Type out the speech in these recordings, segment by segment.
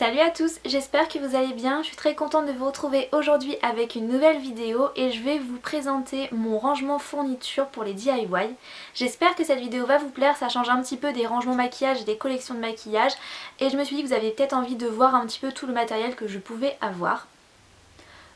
Salut à tous, j'espère que vous allez bien. Je suis très contente de vous retrouver aujourd'hui avec une nouvelle vidéo et je vais vous présenter mon rangement fourniture pour les DIY. J'espère que cette vidéo va vous plaire, ça change un petit peu des rangements maquillage et des collections de maquillage et je me suis dit que vous aviez peut-être envie de voir un petit peu tout le matériel que je pouvais avoir.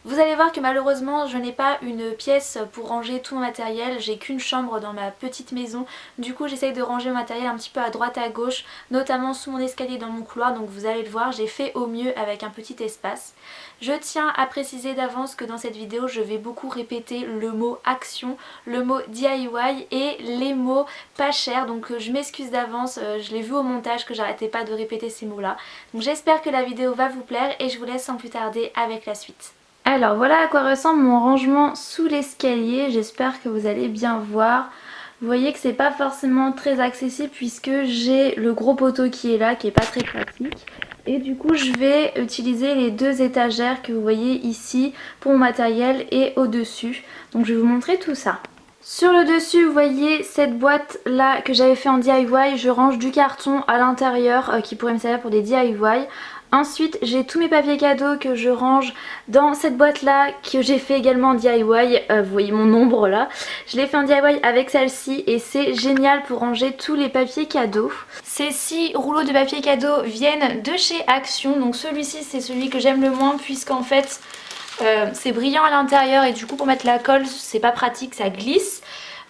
Vous allez voir que malheureusement je n'ai pas une pièce pour ranger tout mon matériel, j'ai qu'une chambre dans ma petite maison, du coup j'essaye de ranger mon matériel un petit peu à droite à gauche, notamment sous mon escalier dans mon couloir, donc vous allez le voir, j'ai fait au mieux avec un petit espace. Je tiens à préciser d'avance que dans cette vidéo je vais beaucoup répéter le mot action, le mot DIY et les mots pas cher, donc je m'excuse d'avance, je l'ai vu au montage que j'arrêtais pas de répéter ces mots là. Donc j'espère que la vidéo va vous plaire et je vous laisse sans plus tarder avec la suite. Alors voilà à quoi ressemble mon rangement sous l'escalier, j'espère que vous allez bien voir. Vous voyez que c'est pas forcément très accessible puisque j'ai le gros poteau qui est là, qui est pas très pratique. Et du coup je vais utiliser les deux étagères que vous voyez ici pour mon matériel et au-dessus. Donc je vais vous montrer tout ça. Sur le dessus vous voyez cette boîte là que j'avais fait en DIY, je range du carton à l'intérieur qui pourrait me servir pour des DIY. Ensuite j'ai tous mes papiers cadeaux que je range dans cette boîte là que j'ai fait également en DIY, vous voyez mon ombre là, je l'ai fait en DIY avec celle-ci et c'est génial pour ranger tous les papiers cadeaux. Ces 6 rouleaux de papier cadeaux viennent de chez Action, donc celui-ci c'est celui que j'aime le moins puisqu'en fait c'est brillant à l'intérieur et du coup pour mettre la colle c'est pas pratique, ça glisse.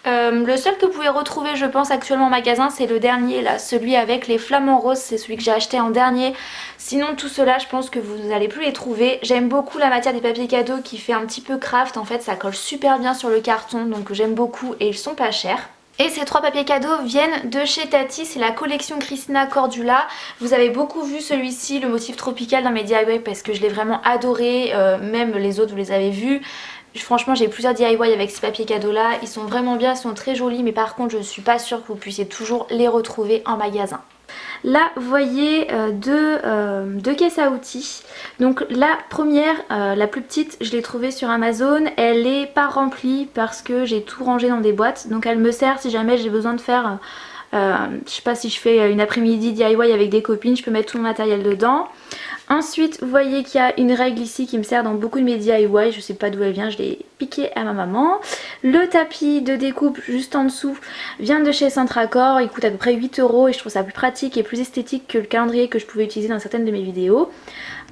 Le seul que vous pouvez retrouver je pense actuellement en magasin c'est le dernier là, celui avec les flamants roses, c'est celui que j'ai acheté en dernier. Sinon tout cela je pense que vous n'allez plus les trouver. J'aime beaucoup la matière des papiers cadeaux qui fait un petit peu craft, en fait ça colle super bien sur le carton donc j'aime beaucoup et ils sont pas chers. Et ces 3 papiers cadeaux viennent de chez Tati, c'est la collection Christina Cordula. Vous avez beaucoup vu celui-ci, le motif tropical dans mes DIY parce que je l'ai vraiment adoré, même les autres vous les avez vus. Franchement j'ai plusieurs DIY avec ces papiers cadeaux là, ils sont vraiment bien, ils sont très jolis mais par contre je ne suis pas sûre que vous puissiez toujours les retrouver en magasin. Là vous voyez deux caisses à outils. Donc la première, la plus petite, je l'ai trouvée sur Amazon. Elle n'est pas remplie parce que j'ai tout rangé dans des boîtes. Donc elle me sert si jamais j'ai besoin de faire, je sais pas si je fais une après-midi DIY avec des copines, je peux mettre tout mon matériel dedans. Ensuite vous voyez qu'il y a une règle ici qui me sert dans beaucoup de mes DIY, je sais pas d'où elle vient, je l'ai piquée à ma maman. Le tapis de découpe juste en dessous vient de chez Centracor, il coûte à peu près 8 € et je trouve ça plus pratique et plus esthétique que le calendrier que je pouvais utiliser dans certaines de mes vidéos.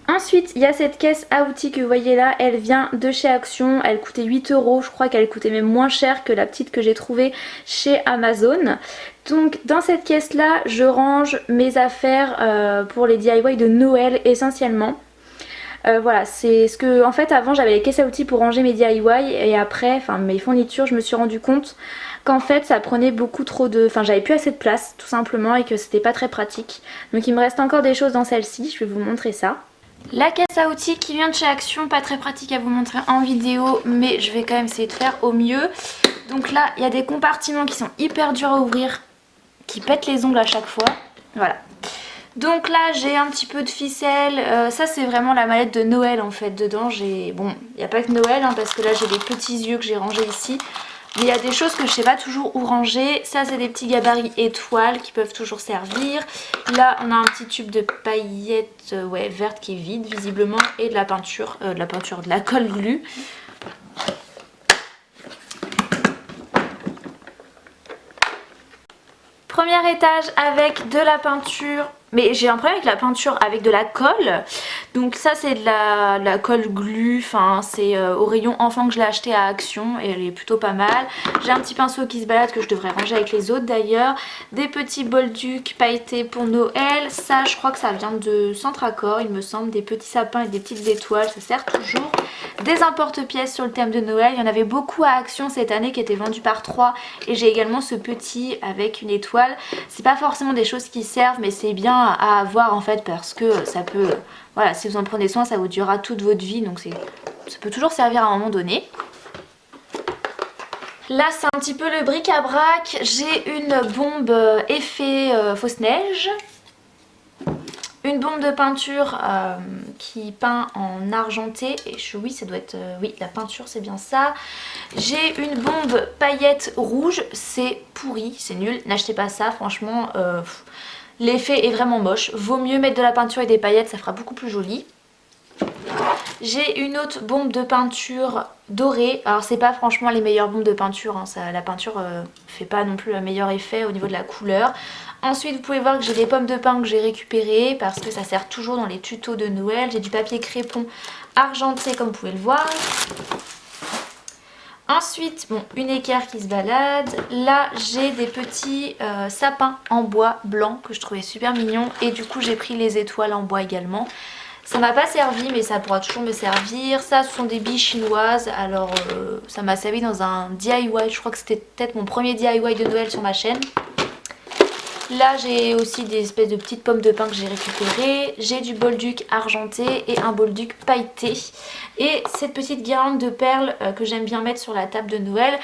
Ensuite il y a cette caisse à outils que vous voyez là, elle vient de chez Action, elle coûtait 8 €, je crois qu'elle coûtait même moins cher que la petite que j'ai trouvée chez Amazon. Donc dans cette caisse là je range mes affaires pour les DIY de Noël essentiellement. Voilà, c'est ce que en fait avant j'avais les caisses à outils pour ranger mes DIY et après, enfin mes fournitures, je me suis rendu compte qu'en fait ça prenait beaucoup trop de... Enfin j'avais plus assez de place tout simplement et que c'était pas très pratique. Donc il me reste encore des choses dans celle-ci, je vais vous montrer ça. La caisse à outils qui vient de chez Action, pas très pratique à vous montrer en vidéo mais je vais quand même essayer de faire au mieux. Donc là il y a des compartiments qui sont hyper durs à ouvrir, qui pètent les ongles à chaque fois, voilà. Donc là j'ai un petit peu de ficelle, ça c'est vraiment la mallette de Noël en fait, dedans j'ai... Bon, il n'y a pas que Noël hein, parce que là j'ai des petits yeux que j'ai rangés ici. Mais il y a des choses que je sais pas toujours où ranger. Ça c'est des petits gabarits étoiles qui peuvent toujours servir. Là on a un petit tube de paillettes ouais, vertes qui est vide visiblement. Et de la peinture, de la colle glue. Premier étage avec de la peinture. Mais j'ai un problème avec la peinture avec de la colle. Donc ça c'est de la colle glue, enfin c'est au rayon enfant que je l'ai acheté à Action et elle est plutôt pas mal. J'ai un petit pinceau qui se balade que je devrais ranger avec les autres d'ailleurs. Des petits bolducs pailletés pour Noël. Ça je crois que ça vient de Centracor il me semble. Des petits sapins et des petites étoiles, ça sert toujours. Des emporte-pièces sur le thème de Noël. Il y en avait beaucoup à Action cette année qui étaient vendus par 3. Et j'ai également ce petit avec une étoile. C'est pas forcément des choses qui servent mais c'est bien à avoir en fait parce que ça peut, voilà, si vous en prenez soin ça vous durera toute votre vie donc ça peut toujours servir à un moment donné. Là c'est un petit peu le bric-à-brac, j'ai une bombe effet fausse neige, une bombe de peinture qui peint en argenté et oui ça doit être, oui la peinture c'est bien ça. J'ai une bombe paillettes rouge, c'est pourri, c'est nul, n'achetez pas ça franchement. l'effet est vraiment moche. Vaut mieux mettre de la peinture et des paillettes, ça fera beaucoup plus joli. J'ai une autre bombe de peinture dorée. Alors c'est pas franchement les meilleures bombes de peinture, hein. La peinture fait pas non plus le meilleur effet au niveau de la couleur. Ensuite vous pouvez voir que j'ai des pommes de pin que j'ai récupérées parce que ça sert toujours dans les tutos de Noël. J'ai du papier crépon argenté comme vous pouvez le voir. Ensuite, bon, une équerre qui se balade. Là, j'ai des petits sapins en bois blanc que je trouvais super mignons. Et du coup, j'ai pris les étoiles en bois également. Ça m'a pas servi, mais ça pourra toujours me servir. Ça, ce sont des billes chinoises. Alors, ça m'a servi dans un DIY. Je crois que c'était peut-être mon premier DIY de Noël sur ma chaîne. Là, j'ai aussi des espèces de petites pommes de pin que j'ai récupérées. J'ai du bolduc argenté et un bolduc pailleté. Et cette petite guirlande de perles que j'aime bien mettre sur la table de Noël.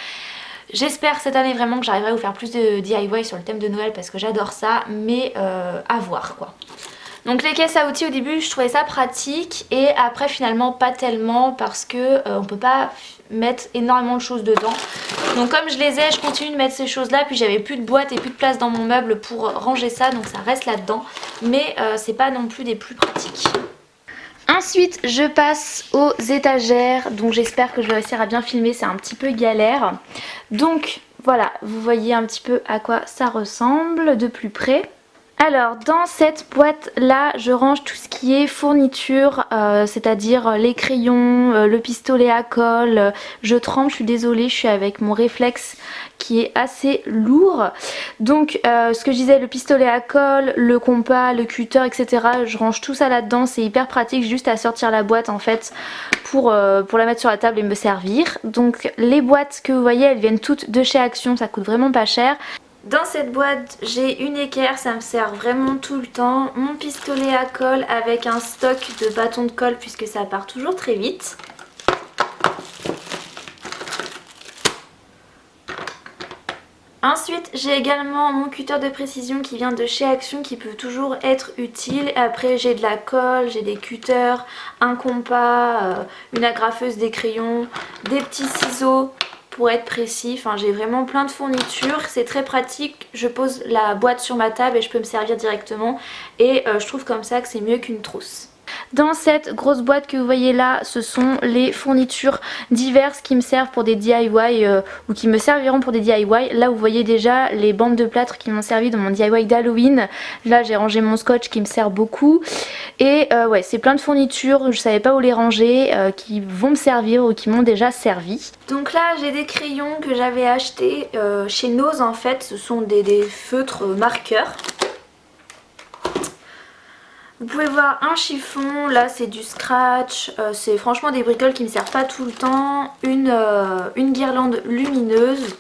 J'espère cette année vraiment que j'arriverai à vous faire plus de DIY sur le thème de Noël parce que j'adore ça. Mais à voir quoi. Donc les caisses à outils au début je trouvais ça pratique et après finalement pas tellement parce que on peut pas mettre énormément de choses dedans. Donc comme je les ai, je continue de mettre ces choses là, puis j'avais plus de boîte et plus de place dans mon meuble pour ranger ça, donc ça reste là dedans. Mais c'est pas non plus des plus pratiques. Ensuite je passe aux étagères, donc j'espère que je vais réussir à bien filmer, c'est un petit peu galère. Donc voilà, vous voyez un petit peu à quoi ça ressemble de plus près. Alors dans cette boîte là je range tout ce qui est fourniture, c'est-à-dire les crayons, le pistolet à colle. Je tremble, je suis désolée, je suis avec mon réflexe qui est assez lourd. Donc ce que je disais, le pistolet à colle, le compas, le cutter, etc. Je range tout ça là-dedans, c'est hyper pratique, juste à sortir la boîte en fait pour la mettre sur la table et me servir. Donc les boîtes que vous voyez, elles viennent toutes de chez Action, ça coûte vraiment pas cher. Dans cette boîte j'ai une équerre, ça me sert vraiment tout le temps, mon pistolet à colle avec un stock de bâtons de colle puisque ça part toujours très vite. Ensuite j'ai également mon cutter de précision qui vient de chez Action qui peut toujours être utile. Après j'ai de la colle, j'ai des cutters, un compas, une agrafeuse, des crayons, des petits ciseaux. Pour être précis, enfin j'ai vraiment plein de fournitures, c'est très pratique, je pose la boîte sur ma table et je peux me servir directement et je trouve comme ça que c'est mieux qu'une trousse. Dans cette grosse boîte que vous voyez là, ce sont les fournitures diverses qui me servent pour des DIY ou qui me serviront pour des DIY. Là vous voyez déjà les bandes de plâtre qui m'ont servi dans mon DIY d'Halloween. Là j'ai rangé mon scotch qui me sert beaucoup. Et ouais, c'est plein de fournitures, je savais pas où les ranger, qui vont me servir ou qui m'ont déjà servi. Donc là j'ai des crayons que j'avais achetés chez Nose en fait, ce sont des feutres marqueurs. Vous pouvez voir un chiffon, là c'est du scratch, c'est franchement des bricoles qui ne me servent pas tout le temps. Une guirlande lumineuse.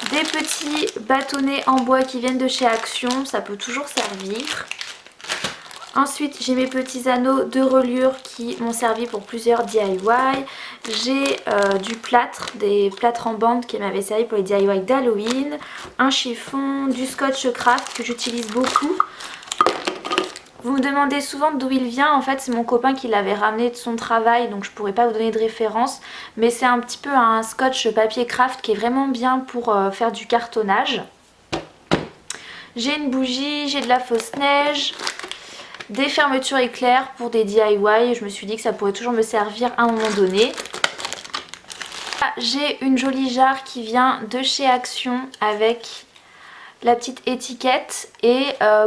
Des petits bâtonnets en bois qui viennent de chez Action, ça peut toujours servir. Ensuite j'ai mes petits anneaux de reliure qui m'ont servi pour plusieurs DIY. J'ai du plâtre, des plâtres en bande qui m'avaient servi pour les DIY d'Halloween. Un chiffon, du scotch craft que j'utilise beaucoup. Vous me demandez souvent d'où il vient, en fait c'est mon copain qui l'avait ramené de son travail donc je pourrais pas vous donner de référence. Mais c'est un petit peu un scotch papier craft qui est vraiment bien pour faire du cartonnage. J'ai une bougie, j'ai de la fausse neige, des fermetures éclairs pour des DIY. Je me suis dit que ça pourrait toujours me servir à un moment donné. J'ai une jolie jarre qui vient de chez Action avec la petite étiquette et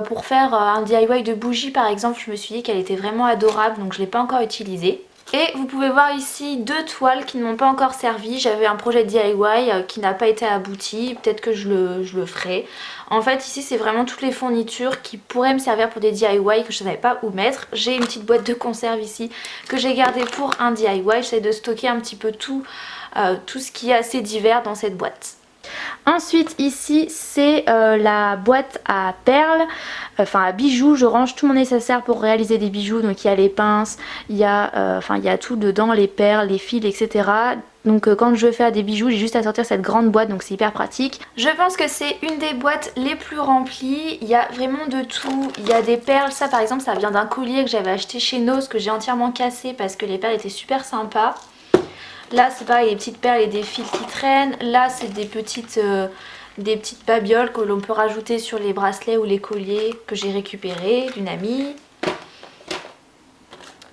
pour faire un DIY de bougie par exemple je me suis dit qu'elle était vraiment adorable donc je ne l'ai pas encore utilisée. Et vous pouvez voir ici deux toiles qui ne m'ont pas encore servi. J'avais un projet DIY qui n'a pas été abouti, peut-être que je le ferai. En fait ici c'est vraiment toutes les fournitures qui pourraient me servir pour des DIY que je ne savais pas où mettre. J'ai une petite boîte de conserve ici que j'ai gardée pour un DIY. J'essaie de stocker un petit peu tout ce qui est assez divers dans cette boîte. Ensuite ici c'est la boîte à perles, enfin à bijoux. Je range tout mon nécessaire pour réaliser des bijoux. Donc il y a les pinces, il y a tout dedans, les perles, les fils, etc. Donc quand je veux faire des bijoux j'ai juste à sortir cette grande boîte, donc c'est hyper pratique. Je pense que c'est une des boîtes les plus remplies. Il y a vraiment de tout. Il y a des perles, ça par exemple ça vient d'un collier que j'avais acheté chez Nose que j'ai entièrement cassé parce que les perles étaient super sympas. Là c'est pareil, les petites perles et des fils qui traînent. Là c'est des petites des petites babioles que l'on peut rajouter sur les bracelets ou les colliers que j'ai récupérés d'une amie.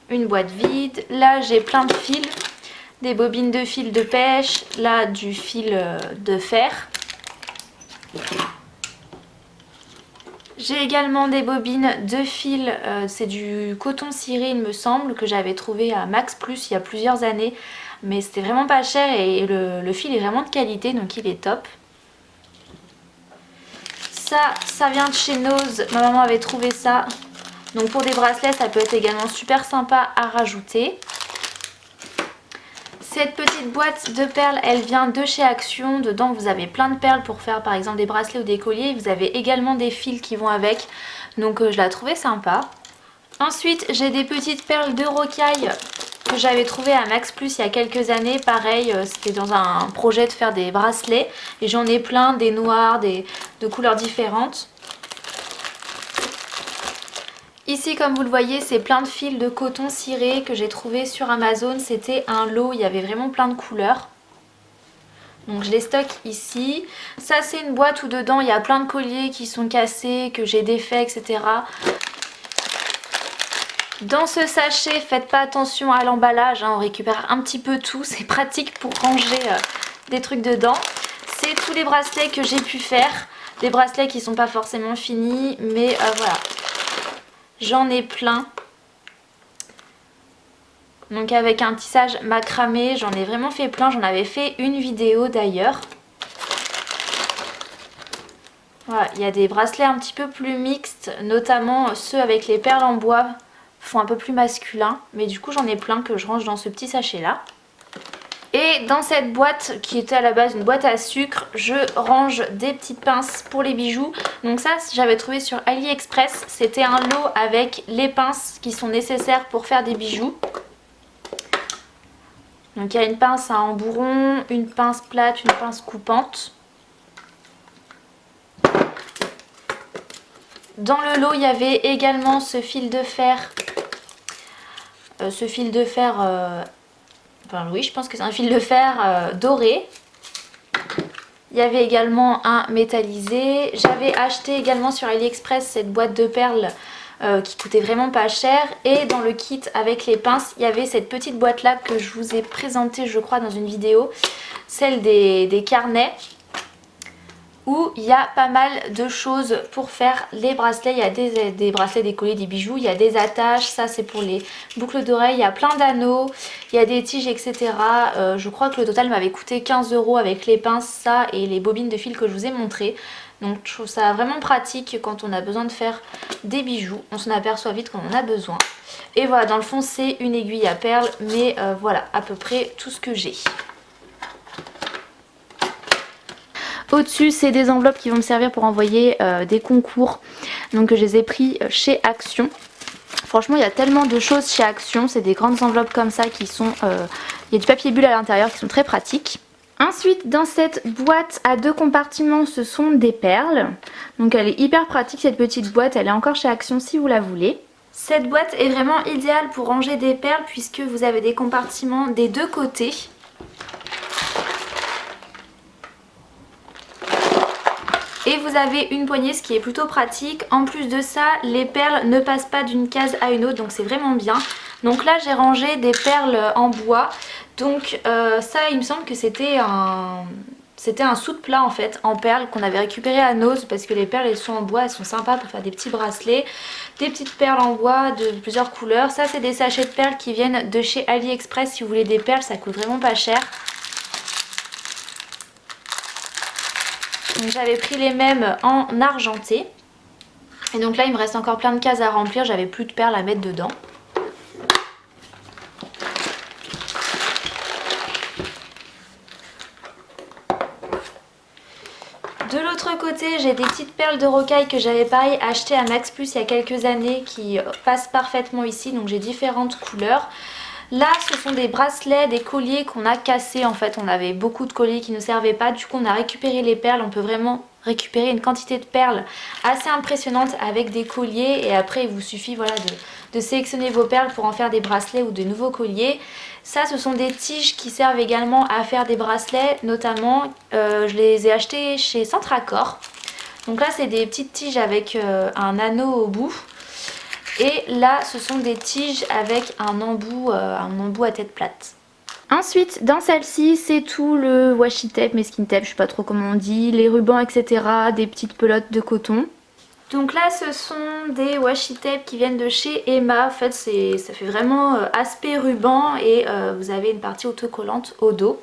Une boîte vide. Là j'ai plein de fils, des bobines de fil de pêche, là du fil de fer. J'ai également des bobines de fil, c'est du coton ciré il me semble, que j'avais trouvé à Max Plus il y a plusieurs années. Mais c'était vraiment pas cher et le fil est vraiment de qualité, donc il est top. Ça vient de chez Nose, ma maman avait trouvé ça. Donc pour des bracelets ça peut être également super sympa à rajouter. Cette petite boîte de perles, elle vient de chez Action. Dedans vous avez plein de perles pour faire par exemple des bracelets ou des colliers. Vous avez également des fils qui vont avec. Donc je la trouvais sympa. Ensuite j'ai des petites perles de rocaille que j'avais trouvées à Max Plus il y a quelques années. Pareil, c'était dans un projet de faire des bracelets. Et j'en ai plein, des noirs, de couleurs différentes. Ici comme vous le voyez c'est plein de fils de coton ciré que j'ai trouvé sur Amazon. C'était un lot, il y avait vraiment plein de couleurs. Donc je les stocke ici. Ça c'est une boîte où dedans il y a plein de colliers qui sont cassés, que j'ai défaits, etc. Dans ce sachet, faites pas attention à l'emballage, hein, on récupère un petit peu tout. C'est pratique pour ranger des trucs dedans. C'est tous les bracelets que j'ai pu faire. Des bracelets qui sont pas forcément finis, mais voilà. J'en ai plein. Donc avec un tissage macramé, j'en ai vraiment fait plein. J'en avais fait une vidéo d'ailleurs. Voilà, il y a des bracelets un petit peu plus mixtes, notamment ceux avec les perles en bois font un peu plus masculin. Mais du coup j'en ai plein que je range dans ce petit sachet là. Et dans cette boîte qui était à la base une boîte à sucre, je range des petites pinces pour les bijoux. Donc ça j'avais trouvé sur AliExpress, c'était un lot avec les pinces qui sont nécessaires pour faire des bijoux. Donc il y a une pince à embouron, une pince plate, une pince coupante. Dans le lot il y avait également ce fil de fer. Enfin oui, je pense que c'est un fil de fer doré. Il y avait également un métallisé. J'avais acheté également sur AliExpress cette boîte de perles qui coûtait vraiment pas cher. Et dans le kit avec les pinces, il y avait cette petite boîte là que je vous ai présentée je crois dans une vidéo. Celle des carnets. Où il y a pas mal de choses pour faire les bracelets. Il y a des bracelets, des colliers, des bijoux, il y a des attaches, ça c'est pour les boucles d'oreilles, il y a plein d'anneaux, il y a des tiges, etc. Je crois que le total m'avait coûté 15 € avec les pinces, ça et les bobines de fil que je vous ai montré. Donc je trouve ça vraiment pratique quand on a besoin de faire des bijoux, on s'en aperçoit vite quand on en a besoin. Et voilà, dans le fond c'est une aiguille à perles, mais voilà à peu près tout ce que j'ai. Au-dessus, c'est des enveloppes qui vont me servir pour envoyer des concours. Donc je les ai pris chez Action. Franchement, il y a tellement de choses chez Action. C'est des grandes enveloppes comme ça qui sont... il y a du papier bulle à l'intérieur qui sont très pratiques. Ensuite, dans cette boîte à 2 compartiments, ce sont des perles. Donc elle est hyper pratique cette petite boîte. Elle est encore chez Action si vous la voulez. Cette boîte est vraiment idéale pour ranger des perles puisque vous avez des compartiments des deux côtés. Et vous avez une poignée, ce qui est plutôt pratique. En plus de ça, les perles ne passent pas d'une case à une autre, donc c'est vraiment bien. Donc là j'ai rangé des perles en bois. Donc ça il me semble que c'était un sous-de-plat en fait en perles qu'on avait récupéré à Nose. Parce que les perles elles sont en bois, elles sont sympas pour faire des petits bracelets. Des petites perles en bois de plusieurs couleurs. Ça c'est des sachets de perles qui viennent de chez AliExpress. Si vous voulez des perles ça coûte vraiment pas cher. J'avais pris les mêmes en argenté. Et donc là il me reste encore plein de cases à remplir. J'avais plus de perles à mettre dedans. De l'autre côté j'ai des petites perles de rocaille que j'avais pareil achetées à Max Plus il y a quelques années. Qui passent parfaitement ici. Donc j'ai différentes couleurs. Là ce sont des bracelets, des colliers qu'on a cassés en fait. On avait beaucoup de colliers qui ne servaient pas. Du coup on a récupéré les perles. On peut vraiment récupérer une quantité de perles assez impressionnante avec des colliers. Et après il vous suffit voilà, de sélectionner vos perles pour en faire des bracelets ou de nouveaux colliers. Ça, ce sont des tiges qui servent également à faire des bracelets, notamment je les ai achetées chez Centracor. Donc là c'est des petites tiges avec un anneau au bout. Et là ce sont des tiges avec un embout à tête plate. Ensuite dans celle-ci c'est tout le washi tape, mesquin tape, je sais pas trop comment on dit, les rubans etc, des petites pelotes de coton. Donc là ce sont des washi tape qui viennent de chez Emma. En fait ça fait vraiment aspect ruban et vous avez une partie autocollante au dos.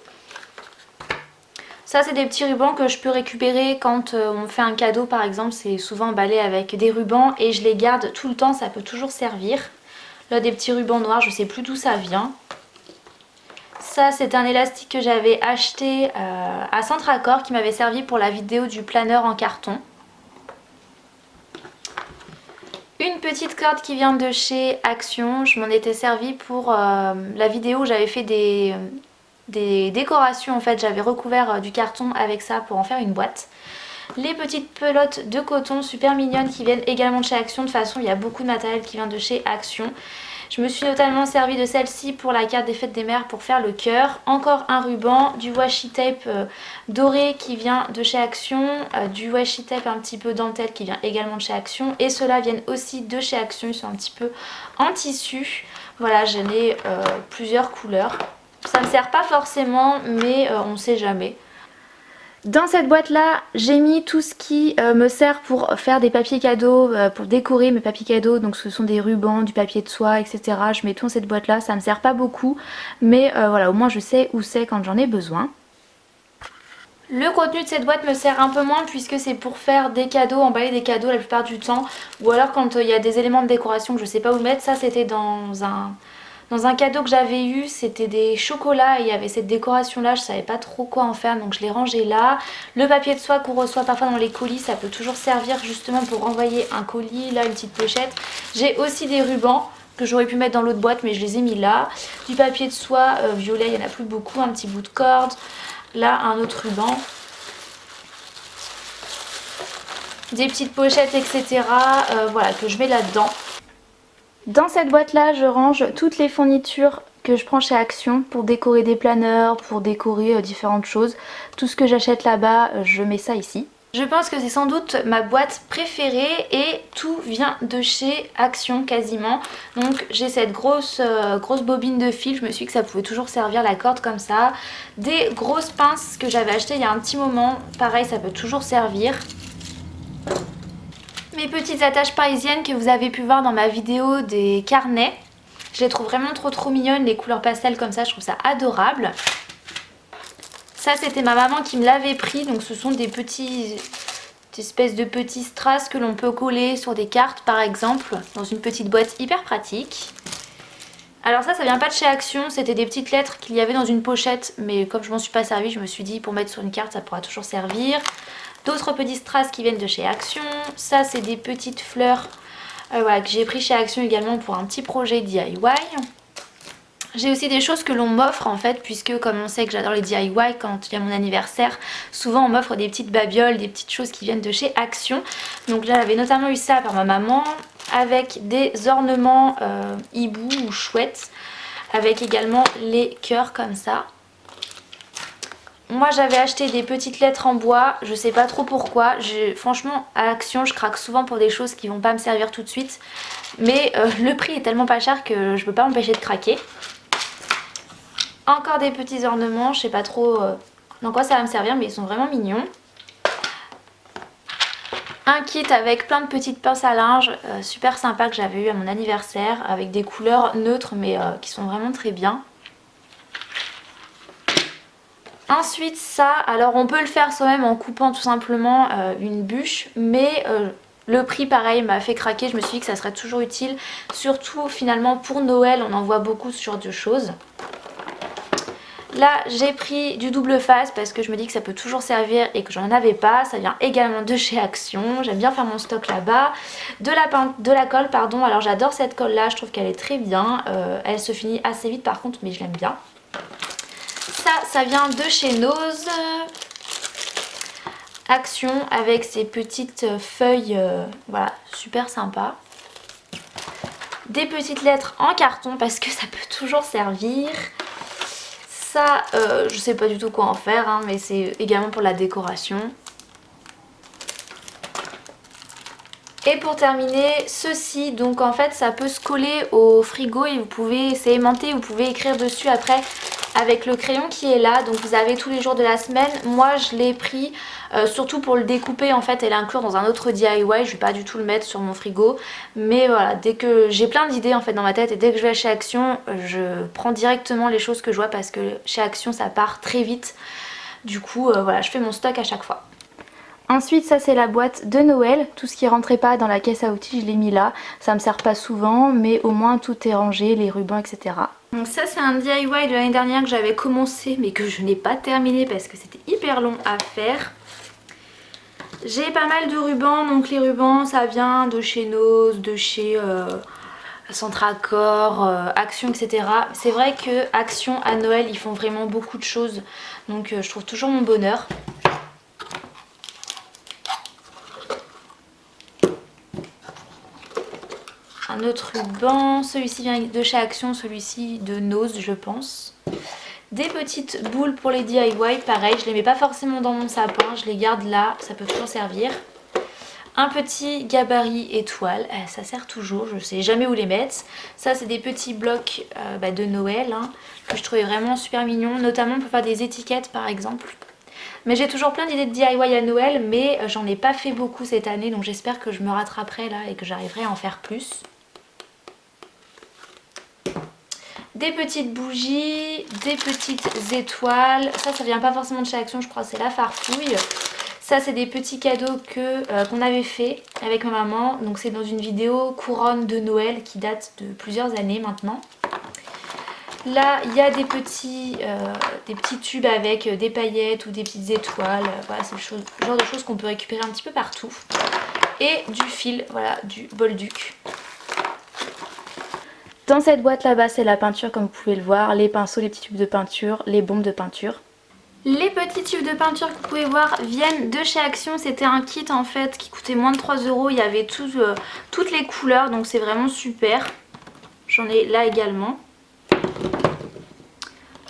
Ça c'est des petits rubans que je peux récupérer quand on fait un cadeau par exemple, c'est souvent emballé avec des rubans et je les garde tout le temps, ça peut toujours servir. Là des petits rubans noirs, je sais plus d'où ça vient. Ça c'est un élastique que j'avais acheté à Centracor qui m'avait servi pour la vidéo du planeur en carton. Une petite corde qui vient de chez Action, je m'en étais servi pour la vidéo où j'avais fait des décorations en fait, j'avais recouvert du carton avec ça pour en faire une boîte. Les petites pelotes de coton super mignonnes qui viennent également de chez Action, de toute façon il y a beaucoup de matériel qui vient de chez Action. Je me suis notamment servi de celle-ci pour la carte des fêtes des mères pour faire le cœur. Encore un ruban, du washi tape doré qui vient de chez Action, du washi tape un petit peu dentelle qui vient également de chez Action. Et ceux-là viennent aussi de chez Action, ils sont un petit peu en tissu. Voilà, j'en ai plusieurs couleurs. Ça ne me sert pas forcément mais on sait jamais. Dans cette boîte là j'ai mis tout ce qui me sert pour faire des papiers cadeaux, pour décorer mes papiers cadeaux. Donc ce sont des rubans, du papier de soie etc. Je mets tout dans cette boîte là, ça me sert pas beaucoup mais voilà, au moins je sais où c'est quand j'en ai besoin. Le contenu de cette boîte me sert un peu moins puisque c'est pour faire des cadeaux, emballer des cadeaux la plupart du temps. Ou alors quand il y a des éléments de décoration que je sais pas où mettre. Ça c'était dans un cadeau que j'avais eu, c'était des chocolats et il y avait cette décoration là, je savais pas trop quoi en faire donc je l'ai rangé là. Le papier de soie qu'on reçoit parfois dans les colis, ça peut toujours servir justement pour renvoyer un colis, là une petite pochette. J'ai aussi des rubans que j'aurais pu mettre dans l'autre boîte mais je les ai mis là. Du papier de soie violet, il n'y en a plus beaucoup, un petit bout de corde. Là un autre ruban. Des petites pochettes etc. Voilà que je mets là-dedans. Dans cette boîte là je range toutes les fournitures que je prends chez Action pour décorer des planeurs, pour décorer différentes choses. Tout ce que j'achète là-bas je mets ça ici. Je pense que c'est sans doute ma boîte préférée et tout vient de chez Action quasiment. Donc j'ai cette grosse bobine de fil, je me suis dit que ça pouvait toujours servir la corde comme ça. Des grosses pinces que j'avais achetées il y a un petit moment, pareil ça peut toujours servir. Mes petites attaches parisiennes que vous avez pu voir dans ma vidéo des carnets. Je les trouve vraiment trop mignonnes, les couleurs pastel comme ça, je trouve ça adorable. Ça c'était ma maman qui me l'avait pris, donc ce sont des espèces de petits strass que l'on peut coller sur des cartes par exemple, dans une petite boîte hyper pratique. Alors ça vient pas de chez Action, c'était des petites lettres qu'il y avait dans une pochette, mais comme je m'en suis pas servi, je me suis dit pour mettre sur une carte ça pourra toujours servir. D'autres petits strass qui viennent de chez Action. Ça c'est des petites fleurs voilà, que j'ai pris chez Action également pour un petit projet DIY. J'ai aussi des choses que l'on m'offre en fait, puisque comme on sait que j'adore les DIY, quand il y a mon anniversaire, souvent on m'offre des petites babioles, des petites choses qui viennent de chez Action. Donc là j'avais notamment eu ça par ma maman, avec des ornements hibou ou chouettes, avec également les cœurs comme ça. Moi j'avais acheté des petites lettres en bois, je sais pas trop pourquoi, franchement à Action je craque souvent pour des choses qui vont pas me servir tout de suite. Mais le prix est tellement pas cher que je peux pas m'empêcher de craquer. Encore des petits ornements, je sais pas trop dans quoi ça va me servir mais ils sont vraiment mignons. Un kit avec plein de petites pinces à linge, super sympa que j'avais eu à mon anniversaire, avec des couleurs neutres mais qui sont vraiment très bien. Ensuite ça, alors on peut le faire soi-même en coupant tout simplement une bûche, mais le prix pareil m'a fait craquer, je me suis dit que ça serait toujours utile, surtout finalement pour Noël on en voit beaucoup ce genre de choses. Là j'ai pris du double face parce que je me dis que ça peut toujours servir et que j'en avais pas, ça vient également de chez Action, j'aime bien faire mon stock là-bas. De la colle pardon, alors j'adore cette colle là, je trouve qu'elle est très bien, elle se finit assez vite par contre mais je l'aime bien. Ça vient de chez Nose Action avec ces petites feuilles, voilà, super sympa. des petites lettres en carton parce que ça peut toujours servir. Ça, je sais pas du tout quoi en faire, hein, mais c'est également pour la décoration. Et pour terminer, ceci, donc en fait ça peut se coller au frigo et vous pouvez, c'est aimanté, vous pouvez écrire dessus après avec le crayon qui est là. Donc vous avez tous les jours de la semaine. Moi je l'ai pris surtout pour le découper en fait et l'inclure dans un autre DIY. Je vais pas du tout le mettre sur mon frigo. Mais voilà, dès que j'ai plein d'idées en fait dans ma tête et dès que je vais chez Action, je prends directement les choses que je vois parce que chez Action ça part très vite. Du coup voilà, je fais mon stock à chaque fois. Ensuite ça c'est la boîte de Noël, tout ce qui rentrait pas dans la caisse à outils je l'ai mis là, ça me sert pas souvent mais au moins tout est rangé, les rubans etc. Donc ça c'est un DIY de l'année dernière que j'avais commencé mais que je n'ai pas terminé parce que c'était hyper long à faire. J'ai pas mal de rubans, donc les rubans ça vient de chez Nose, de chez Centracor, Action etc. C'est vrai que Action à Noël ils font vraiment beaucoup de choses donc je trouve toujours mon bonheur. Un autre ruban, celui-ci vient de chez Action, celui-ci de Nose je pense. Des petites boules pour les DIY, pareil, je les mets pas forcément dans mon sapin, je les garde là, ça peut toujours servir. Un petit gabarit étoile, ça sert toujours, je sais jamais où les mettre. Ça c'est des petits blocs de Noël hein, que je trouvais vraiment super mignons, notamment pour faire des étiquettes par exemple. Mais j'ai toujours plein d'idées de DIY à Noël, mais j'en ai pas fait beaucoup cette année, donc j'espère que je me rattraperai là et que j'arriverai à en faire plus. Des petites bougies, des petites étoiles. Ça vient pas forcément de chez Action, je crois c'est la Farfouille. Ça c'est des petits cadeaux qu'on avait fait avec ma maman. Donc c'est dans une vidéo couronne de Noël qui date de plusieurs années maintenant. Là il y a des petits tubes avec des paillettes ou des petites étoiles. Voilà, c'est le genre de choses qu'on peut récupérer un petit peu partout. Et du fil, voilà, du Bolduc. Dans cette boîte là-bas c'est la peinture comme vous pouvez le voir, les pinceaux, les petits tubes de peinture, les bombes de peinture. Les petits tubes de peinture que vous pouvez voir viennent de chez Action, c'était un kit en fait qui coûtait moins de 3 €, il y avait toutes les couleurs donc c'est vraiment super. J'en ai là également.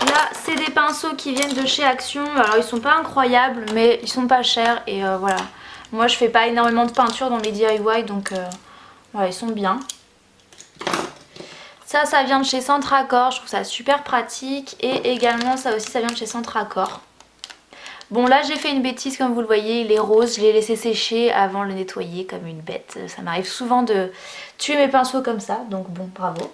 Là c'est des pinceaux qui viennent de chez Action, alors ils sont pas incroyables mais ils sont pas chers et voilà. Moi je fais pas énormément de peinture dans les DIY donc voilà ils sont bien. Ça vient de chez Centracor, je trouve ça super pratique. Et également ça aussi ça vient de chez Centracor. Bon là j'ai fait une bêtise comme vous le voyez, il est rose, je l'ai laissé sécher avant de le nettoyer comme une bête. Ça m'arrive souvent de tuer mes pinceaux comme ça, donc bon bravo.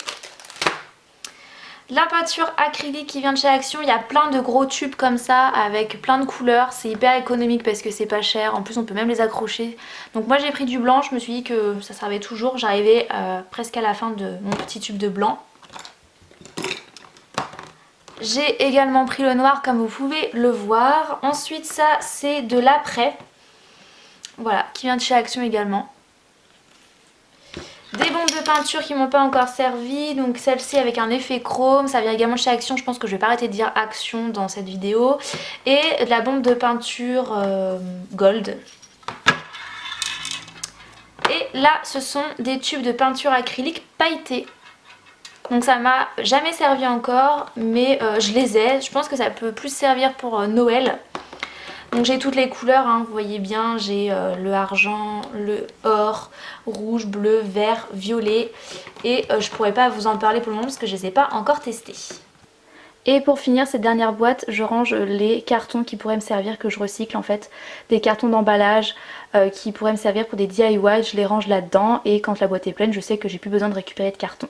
La peinture acrylique qui vient de chez Action, il y a plein de gros tubes comme ça avec plein de couleurs, c'est hyper économique parce que c'est pas cher, en plus on peut même les accrocher. Donc moi j'ai pris du blanc, je me suis dit que ça servait toujours, j'arrivais presque à la fin de mon petit tube de blanc. J'ai également pris le noir comme vous pouvez le voir. Ensuite ça c'est de l'après, voilà, qui vient de chez Action également. Des bombes de peinture qui m'ont pas encore servi, donc celle-ci avec un effet chrome, ça vient également de chez Action, je pense que je vais pas arrêter de dire Action dans cette vidéo. Et de la bombe de peinture gold. Et là ce sont des tubes de peinture acrylique pailletés. Donc ça m'a jamais servi encore, mais je les ai, je pense que ça peut plus servir pour Noël. Donc j'ai toutes les couleurs, hein, vous voyez bien, j'ai le argent, le or, rouge, bleu, vert, violet. Et je pourrais pas vous en parler pour le moment parce que je les ai pas encore testés. Et pour finir cette dernière boîte, je range les cartons qui pourraient me servir, que je recycle en fait. Des cartons d'emballage qui pourraient me servir pour des DIY, je les range là-dedans. Et quand la boîte est pleine, je sais que j'ai plus besoin de récupérer de cartons.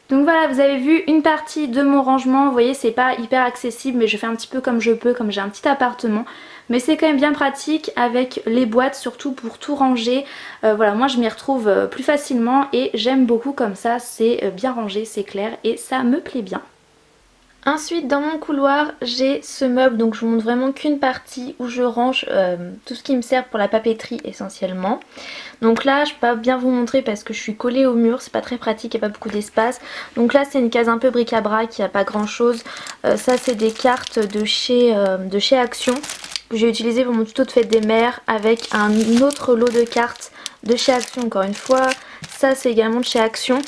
Donc voilà, vous avez vu une partie de mon rangement, vous voyez c'est pas hyper accessible mais je fais un petit peu comme je peux, comme j'ai un petit appartement. Mais c'est quand même bien pratique avec les boîtes, surtout pour tout ranger. Voilà, moi je m'y retrouve plus facilement et j'aime beaucoup comme ça, c'est bien rangé, c'est clair et ça me plaît bien. Ensuite dans mon couloir j'ai ce meuble, donc je vous montre vraiment qu'une partie où je range tout ce qui me sert pour la papeterie essentiellement. Donc là je peux pas bien vous montrer parce que je suis collée au mur, c'est pas très pratique, il n'y a pas beaucoup d'espace. Donc là c'est une case un peu bric-à-brac, il n'y a pas grand chose. Ça c'est des cartes de chez Action que j'ai utilisé pour mon tuto de fête des mères avec un autre lot de cartes de chez Action encore une fois. Ça c'est également de chez Action.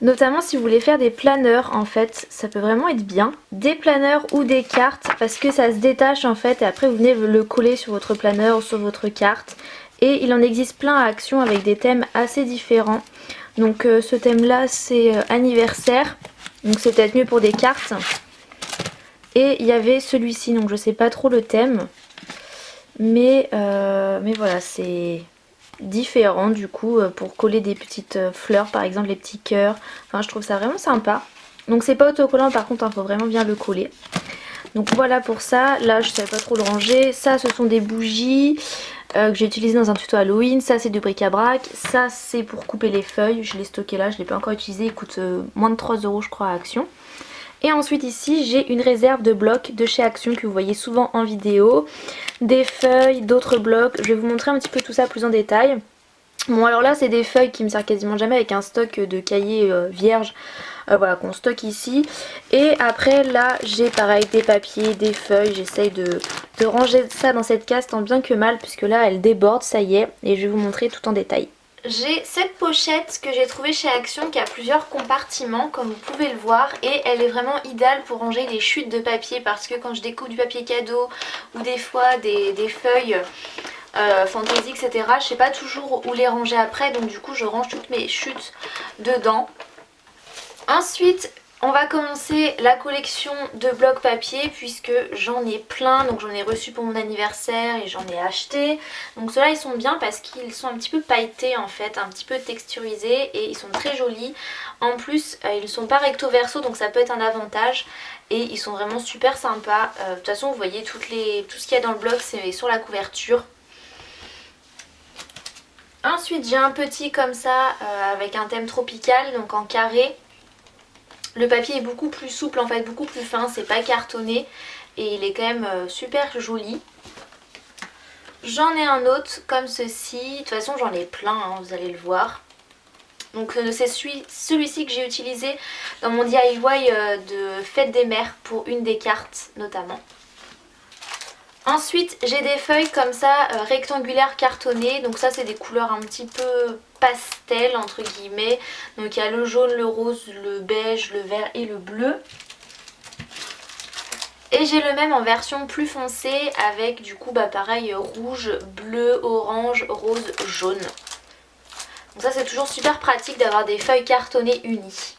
Notamment si vous voulez faire des planeurs en fait, ça peut vraiment être bien. Des planeurs ou des cartes parce que ça se détache en fait et après vous venez le coller sur votre planeur ou sur votre carte. Et il en existe plein à Action avec des thèmes assez différents. Donc ce thème là c'est anniversaire, donc c'est peut-être mieux pour des cartes. Et il y avait celui-ci, donc je sais pas trop le thème. Mais voilà, c'est différent du coup pour coller des petites fleurs par exemple, les petits cœurs. Enfin je trouve ça vraiment sympa. Donc c'est pas autocollant par contre, il faut vraiment bien le coller. Donc voilà pour ça. Là je savais pas trop le ranger. Ça ce sont des bougies que j'ai utilisées dans un tuto Halloween. Ça c'est du bric-à-brac. Ça c'est pour couper les feuilles. Je l'ai stocké là, je l'ai pas encore utilisé. Il coûte moins de 3 € je crois à Action. Et ensuite ici j'ai une réserve de blocs de chez Action que vous voyez souvent en vidéo. Des feuilles, d'autres blocs. Je vais vous montrer un petit peu tout ça plus en détail. Bon alors là c'est des feuilles qui me servent quasiment jamais avec un stock de cahiers vierges. Voilà qu'on stocke ici. Et après là j'ai pareil des papiers, des feuilles. J'essaye de ranger ça dans cette case tant bien que mal puisque là elle déborde, ça y est. Et je vais vous montrer tout en détail. J'ai cette pochette que j'ai trouvée chez Action qui a plusieurs compartiments comme vous pouvez le voir et elle est vraiment idéale pour ranger les chutes de papier parce que quand je découpe du papier cadeau ou des fois des feuilles fantaisie etc, je sais pas toujours où les ranger après donc du coup je range toutes mes chutes dedans. Ensuite on va commencer la collection de blocs papier puisque j'en ai plein, donc j'en ai reçu pour mon anniversaire et j'en ai acheté. Donc ceux-là ils sont bien parce qu'ils sont un petit peu pailletés en fait, un petit peu texturisés et ils sont très jolis. En plus ils ne sont pas recto verso donc ça peut être un avantage et ils sont vraiment super sympas. De toute façon vous voyez tout ce qu'il y a dans le bloc c'est sur la couverture. Ensuite j'ai un petit comme ça avec un thème tropical donc en carré. Le papier est beaucoup plus souple en fait, beaucoup plus fin, c'est pas cartonné et il est quand même super joli. J'en ai un autre comme ceci, de toute façon j'en ai plein hein, vous allez le voir. Donc c'est celui-ci que j'ai utilisé dans mon DIY de Fête des Mères pour une des cartes notamment. Ensuite j'ai des feuilles comme ça rectangulaires cartonnées, donc ça c'est des couleurs un petit peu pastel entre guillemets. Donc il y a le jaune, le rose, le beige, le vert et le bleu. Et j'ai le même en version plus foncée avec du coup pareil rouge, bleu, orange, rose, jaune. Donc ça c'est toujours super pratique d'avoir des feuilles cartonnées unies.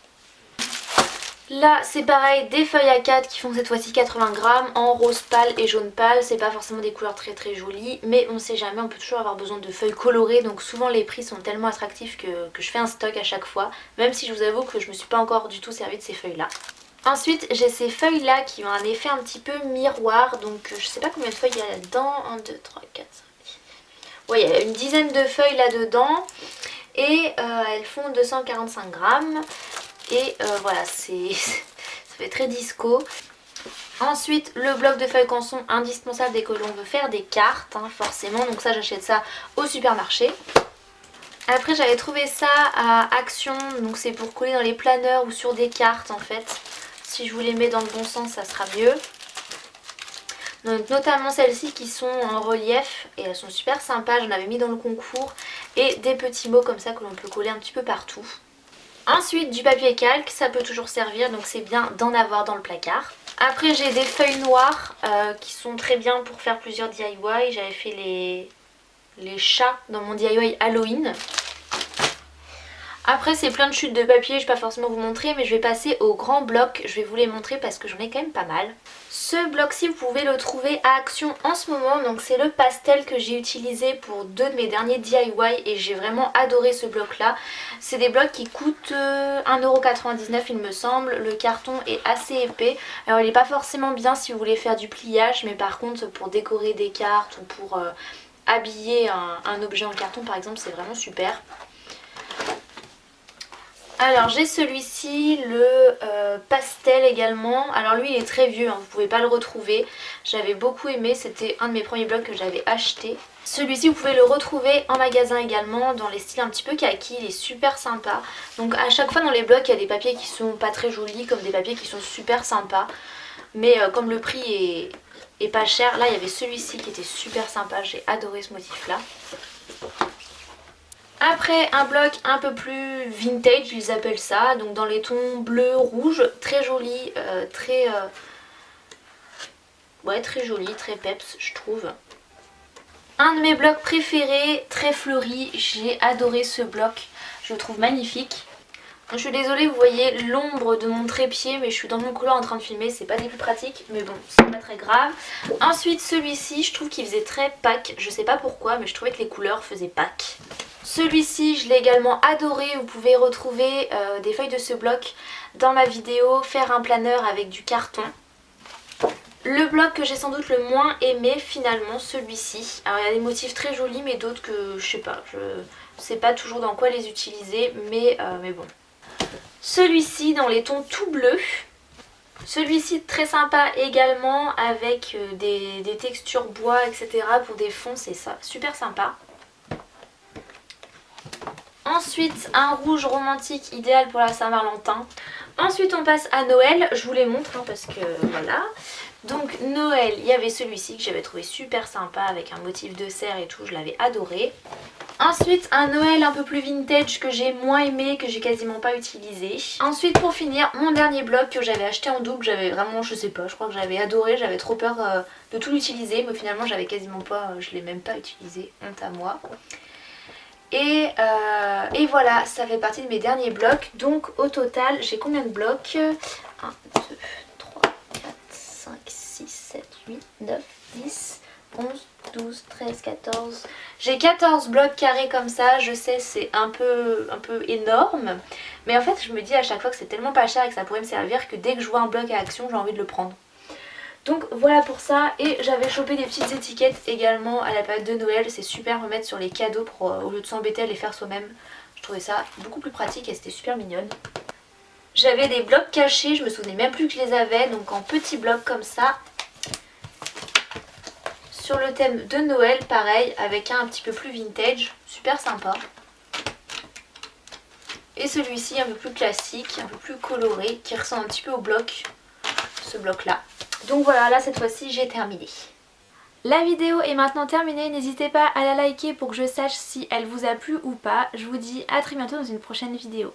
Là c'est pareil, des feuilles A4 qui font cette fois-ci 80 grammes en rose pâle et jaune pâle. C'est pas forcément des couleurs très jolies mais on sait jamais, on peut toujours avoir besoin de feuilles colorées. Donc souvent les prix sont tellement attractifs que je fais un stock à chaque fois. Même si je vous avoue que je me suis pas encore du tout servi de ces feuilles là. Ensuite j'ai ces feuilles là qui ont un effet un petit peu miroir. Donc je sais pas combien de feuilles il y a là-dedans. 1, 2, 3, 4, 5, 6. Ouais, il y a une dizaine de feuilles là-dedans. Et elles font 245 grammes. Et voilà, ça fait très disco. Ensuite, le bloc de feuilles canson indispensable dès que l'on veut faire des cartes, hein, forcément. Donc ça, j'achète ça au supermarché. Après, j'avais trouvé ça à Action. Donc c'est pour coller dans les planeurs ou sur des cartes en fait. Si je vous les mets dans le bon sens, ça sera mieux. Donc notamment celles-ci qui sont en relief et elles sont super sympas. J'en avais mis dans le concours. Et des petits mots comme ça que l'on peut coller un petit peu partout. Ensuite du papier calque, ça peut toujours servir donc c'est bien d'en avoir dans le placard. Après j'ai des feuilles noires qui sont très bien pour faire plusieurs DIY. J'avais fait les chats dans mon DIY Halloween. Après c'est plein de chutes de papier, je vais pas forcément vous montrer mais je vais passer au grand bloc, je vais vous les montrer parce que j'en ai quand même pas mal. Ce bloc-ci vous pouvez le trouver à Action en ce moment, donc c'est le pastel que j'ai utilisé pour 2 de mes derniers DIY et j'ai vraiment adoré ce bloc là. C'est des blocs qui coûtent 1,99 € il me semble, le carton est assez épais. Alors il n'est pas forcément bien si vous voulez faire du pliage mais par contre pour décorer des cartes ou pour habiller un objet en carton par exemple c'est vraiment super. Alors j'ai celui-ci, le pastel également. Alors lui il est très vieux, hein, vous pouvez pas le retrouver. J'avais beaucoup aimé, c'était un de mes premiers blocs que j'avais acheté. Celui-ci vous pouvez le retrouver en magasin également dans les styles un petit peu kaki, il est super sympa. Donc à chaque fois dans les blocs il y a des papiers qui sont pas très jolis comme des papiers qui sont super sympas. Mais comme le prix est pas cher, là il y avait celui-ci qui était super sympa, j'ai adoré ce motif là. Après un bloc un peu plus vintage, ils appellent ça, donc dans les tons bleu, rouge, très joli, ouais, très joli, très peps je trouve. Un de mes blocs préférés, très fleuri, j'ai adoré ce bloc, je le trouve magnifique. Je suis désolée, vous voyez l'ombre de mon trépied, mais je suis dans mon couloir en train de filmer, c'est pas des plus pratiques, mais bon, c'est pas très grave. Ensuite, celui-ci, je trouve qu'il faisait très Pâques, je sais pas pourquoi, mais je trouvais que les couleurs faisaient Pâques. Celui-ci, je l'ai également adoré, vous pouvez retrouver des feuilles de ce bloc dans ma vidéo, faire un planeur avec du carton. Le bloc que j'ai sans doute le moins aimé finalement, celui-ci. Alors il y a des motifs très jolis, mais d'autres que je sais pas, je sais pas toujours dans quoi les utiliser, mais bon. Celui-ci dans les tons tout bleus. Celui-ci très sympa également avec des textures bois etc. pour des fonds, c'est ça, super sympa. Ensuite un rouge romantique idéal pour la Saint-Valentin. Ensuite on passe à Noël, je vous les montre hein, parce que voilà. Donc Noël, il y avait celui-ci que j'avais trouvé super sympa avec un motif de cerf et tout, je l'avais adoré. Ensuite un Noël un peu plus vintage que j'ai moins aimé, que j'ai quasiment pas utilisé. Ensuite pour finir mon dernier bloc que j'avais acheté en double, j'avais vraiment, je sais pas, je crois que j'avais adoré, j'avais trop peur de tout l'utiliser, mais finalement j'avais quasiment pas, je l'ai même pas utilisé, honte à moi. Et voilà, ça fait partie de mes derniers blocs, donc au total j'ai combien de blocs? 1, 2, 3, 4, 5, 6, 7, 8, 9, 10... 11, 12, 13, 14... J'ai 14 blocs carrés comme ça, je sais c'est un peu énorme. Mais en fait je me dis à chaque fois que c'est tellement pas cher et que ça pourrait me servir que dès que je vois un bloc à action j'ai envie de le prendre. Donc voilà pour ça, et j'avais chopé des petites étiquettes également à la période de Noël. C'est super à mettre sur les cadeaux pour, au lieu de s'embêter à les faire soi-même. Je trouvais ça beaucoup plus pratique et c'était super mignonne. J'avais des blocs cachés, je me souvenais même plus que je les avais, donc en petits blocs comme ça. Sur le thème de Noël, pareil, avec un petit peu plus vintage, super sympa. Et celui-ci un peu plus classique, un peu plus coloré, qui ressemble un petit peu au bloc, ce bloc-là. Donc voilà, là cette fois-ci j'ai terminé. La vidéo est maintenant terminée, n'hésitez pas à la liker pour que je sache si elle vous a plu ou pas. Je vous dis à très bientôt dans une prochaine vidéo.